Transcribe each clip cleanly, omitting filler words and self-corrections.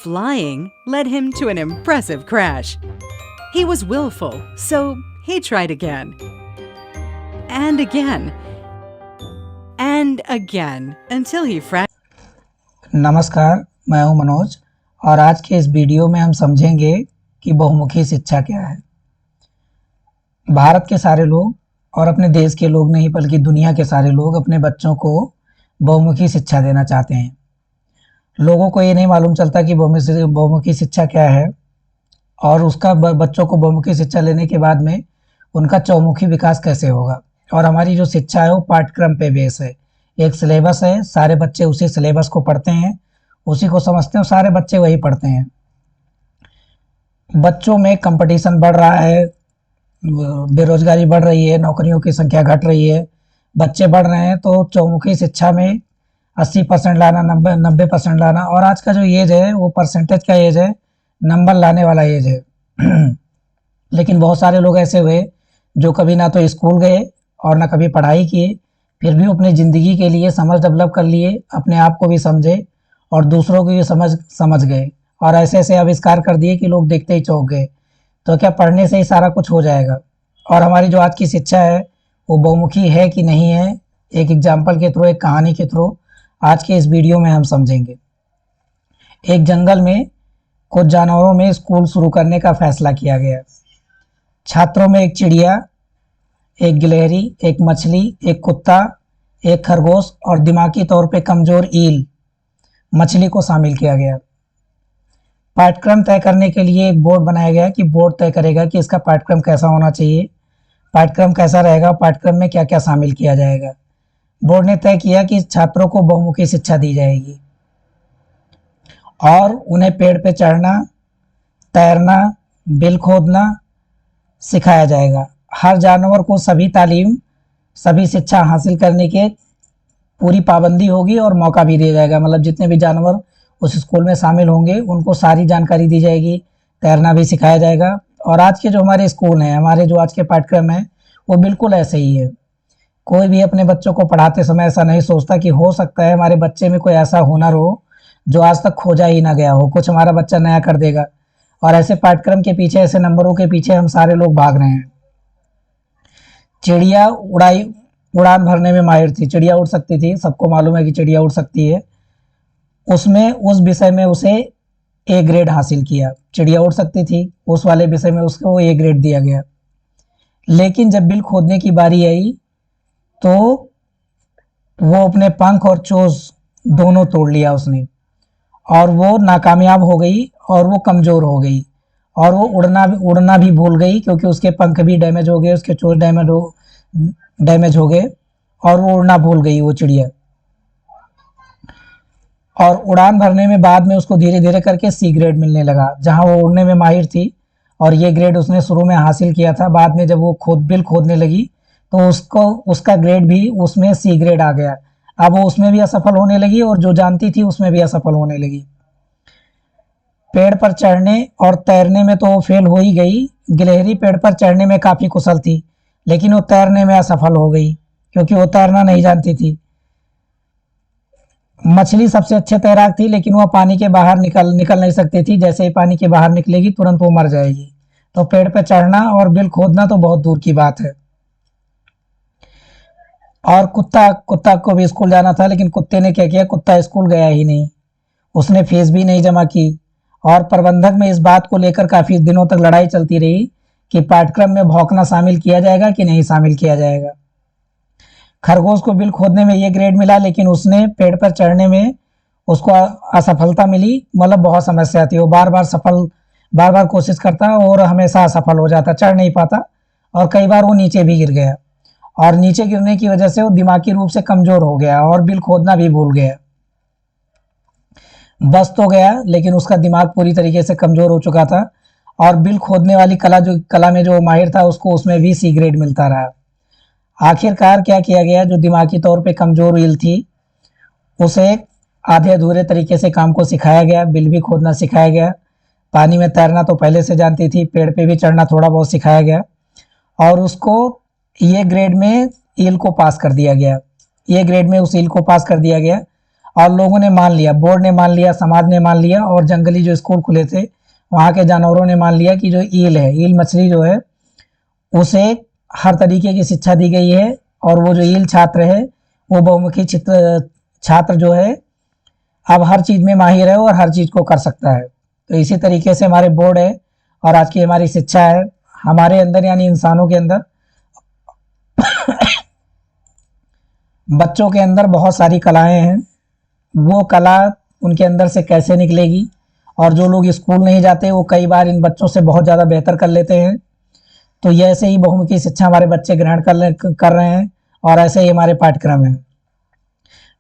Flying led him to an impressive crash. He was willful, so he tried again. And again. And again, until he नमस्कार, मैं हूं मनोज और आज के इस वीडियो में हम समझेंगे कि बहुमुखी शिक्षा क्या है। भारत के सारे लोग और अपने देश के लोग नहीं बल्कि दुनिया के सारे लोग अपने बच्चों को बहुमुखी शिक्षा देना चाहते हैं। लोगों को ये नहीं मालूम चलता कि बहुमुखी शिक्षा क्या है और उसका बच्चों को बहुमुखी शिक्षा लेने के बाद में उनका चौमुखी विकास कैसे होगा। और हमारी जो शिक्षा है वो पाठ्यक्रम पे बेस है, एक सिलेबस है, सारे बच्चे उसी सिलेबस को पढ़ते हैं, उसी को समझते हैं, सारे बच्चे वही पढ़ते हैं। बच्चों में कंपटीशन बढ़ रहा है, बेरोजगारी बढ़ रही है, नौकरियों की संख्या घट रही है, बच्चे बढ़ रहे हैं, तो चौमुखी शिक्षा में 80% लाना, 90% लाना। और आज का जो एज है वो परसेंटेज का एज है, नंबर लाने वाला एज है। लेकिन बहुत सारे लोग ऐसे हुए जो कभी ना तो स्कूल गए और ना कभी पढ़ाई किए, फिर भी अपनी ज़िंदगी के लिए समझ डेवलप कर लिए, अपने आप को भी समझे और दूसरों को भी समझ गए और ऐसे ऐसे आविष्कार कर दिए कि लोग देखते ही चौंक गए। तो क्या पढ़ने से ही सारा कुछ हो जाएगा? और हमारी जो आज की शिक्षा है वो बहुमुखी है कि नहीं है, एक एग्जाम्पल के थ्रू, एक कहानी के थ्रू आज के इस वीडियो में हम समझेंगे। एक जंगल में कुछ जानवरों में स्कूल शुरू करने का फैसला किया गया। छात्रों में एक चिड़िया, एक गिलहरी, एक मछली, एक कुत्ता, एक खरगोश और दिमागी तौर पे कमज़ोर ईल मछली को शामिल किया गया। पाठ्यक्रम तय करने के लिए एक बोर्ड बनाया गया कि बोर्ड तय करेगा कि इसका पाठ्यक्रम कैसा होना चाहिए, पाठ्यक्रम कैसा रहेगा, पाठ्यक्रम में क्या क्या शामिल किया जाएगा। बोर्ड ने तय किया कि छात्रों को बहुमुखी शिक्षा दी जाएगी और उन्हें पेड़ पे चढ़ना, तैरना, बिल खोदना सिखाया जाएगा। हर जानवर को सभी तालीम, सभी शिक्षा हासिल करने के पूरी पाबंदी होगी और मौका भी दिया जाएगा। मतलब जितने भी जानवर उस स्कूल में शामिल होंगे उनको सारी जानकारी दी जाएगी, तैरना भी सिखाया जाएगा। और आज के जो हमारे स्कूल हैं, हमारे जो आज के पाठ्यक्रम हैं, वो बिल्कुल ऐसे ही है। कोई भी अपने बच्चों को पढ़ाते समय ऐसा नहीं सोचता कि हो सकता है हमारे बच्चे में कोई ऐसा हुनर हो जो आज तक खोजा ही ना गया हो, कुछ हमारा बच्चा नया कर देगा। और ऐसे पाठ्यक्रम के पीछे, ऐसे नंबरों के पीछे हम सारे लोग भाग रहे हैं। चिड़िया उड़ान भरने में माहिर थी, चिड़िया उड़ सकती थी, सबको मालूम है कि चिड़िया उड़ सकती है। उसमें उस विषय में उसे ए ग्रेड हासिल किया। चिड़िया उड़ सकती थी, उस वाले विषय में उसको ए ग्रेड दिया गया। लेकिन जब बिल खोदने की बारी आई तो वो अपने पंख और चोंच दोनों तोड़ लिया उसने और वो नाकामयाब हो गई और वो कमज़ोर हो गई और वो उड़ना भी भूल गई, क्योंकि उसके पंख भी डैमेज हो गए, उसके चोंच डैमेज हो गए और वो उड़ना भूल गई वो चिड़िया। और उड़ान भरने में बाद में उसको धीरे धीरे करके सी ग्रेड मिलने लगा, जहाँ वो उड़ने में माहिर थी और ये ग्रेड उसने शुरू में हासिल किया था। बाद में जब वो बिल खोदने लगी तो उसका ग्रेड भी उसमें सी ग्रेड आ गया। अब वो उसमें भी असफल होने लगी और जो जानती थी उसमें भी असफल होने लगी। पेड़ पर चढ़ने और तैरने में तो वो फेल हो ही गई। गिलहरी पेड़ पर चढ़ने में काफ़ी कुशल थी, लेकिन वो तैरने में असफल हो गई क्योंकि वो तैरना नहीं जानती थी। मछली सबसे अच्छे तैराक थी, लेकिन वह पानी के बाहर निकल नहीं सकती थी। जैसे ही पानी के बाहर निकलेगी तुरंत वो मर जाएगी। तो पेड़ पर चढ़ना और बिल खोदना तो बहुत दूर की बात है। और कुत्ता को भी स्कूल जाना था, लेकिन कुत्ते ने क्या किया, कुत्ता स्कूल गया ही नहीं, उसने फीस भी नहीं जमा की। और प्रबंधक में इस बात को लेकर काफ़ी दिनों तक लड़ाई चलती रही कि पाठ्यक्रम में भौंकना शामिल किया जाएगा कि नहीं शामिल किया जाएगा। खरगोश को बिल खोदने में ये ग्रेड मिला, लेकिन उसने पेड़ पर चढ़ने में उसको असफलता मिली। मतलब बहुत समस्या थी, वो बार बार कोशिश करता और हमेशा असफल हो जाता, चढ़ नहीं पाता और कई बार वो नीचे भी गिर गया। और नीचे गिरने की वजह से वो दिमागी रूप से कमज़ोर हो गया और बिल खोदना भी भूल गया। बस तो गया, लेकिन उसका दिमाग पूरी तरीके से कमज़ोर हो चुका था और बिल खोदने वाली कला में जो माहिर था उसको उसमें भी सी ग्रेड मिलता रहा। आखिरकार क्या किया गया, जो दिमागी तौर पे कमज़ोर ईल थी उसे आधे अधूरे तरीके से काम को सिखाया गया, बिल भी खोदना सिखाया गया, पानी में तैरना तो पहले से जानती थी, पेड़ पे भी चढ़ना थोड़ा बहुत सिखाया गया और उसको ये ग्रेड में ईल को पास कर दिया गया। ये ग्रेड में उस ईल को पास कर दिया गया और लोगों ने मान लिया, बोर्ड ने मान लिया, समाज ने मान लिया और जंगली जो स्कूल खुले थे वहाँ के जानवरों ने मान लिया कि जो ईल है, ईल मछली जो है उसे हर तरीके की शिक्षा दी गई है और वो जो ईल छात्र है वो बहुमुखी छात्र जो है अब हर चीज़ में माहिर है और हर चीज़ को कर सकता है। तो इसी तरीके से हमारे बोर्ड है और आज की हमारी शिक्षा है, हमारे अंदर यानी इंसानों के अंदर बच्चों के अंदर बहुत सारी कलाएं हैं। वो कला उनके अंदर से कैसे निकलेगी, और जो लोग स्कूल नहीं जाते वो कई बार इन बच्चों से बहुत ज़्यादा बेहतर कर लेते हैं। तो ये ऐसे ही बहुमुखी शिक्षा हमारे बच्चे ग्रहण कर रहे हैं और ऐसे ही हमारे पाठ्यक्रम है।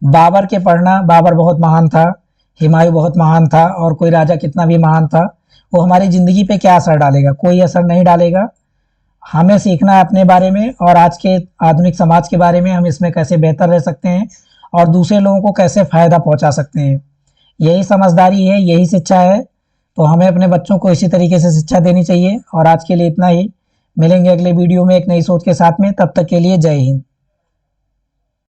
बाबर के पढ़ना, बाबर बहुत महान था, हुमायूं बहुत महान था और कोई राजा कितना भी महान था, वो हमारी ज़िंदगी पे क्या असर डालेगा? कोई असर नहीं डालेगा। हमें सीखना है अपने बारे में और आज के आधुनिक समाज के बारे में, हम इसमें कैसे बेहतर रह सकते हैं और दूसरे लोगों को कैसे फ़ायदा पहुंचा सकते हैं। यही समझदारी है, यही शिक्षा है। तो हमें अपने बच्चों को इसी तरीके से शिक्षा देनी चाहिए। और आज के लिए इतना ही, मिलेंगे अगले वीडियो में एक नई सोच के साथ में, तब तक के लिए जय हिंद।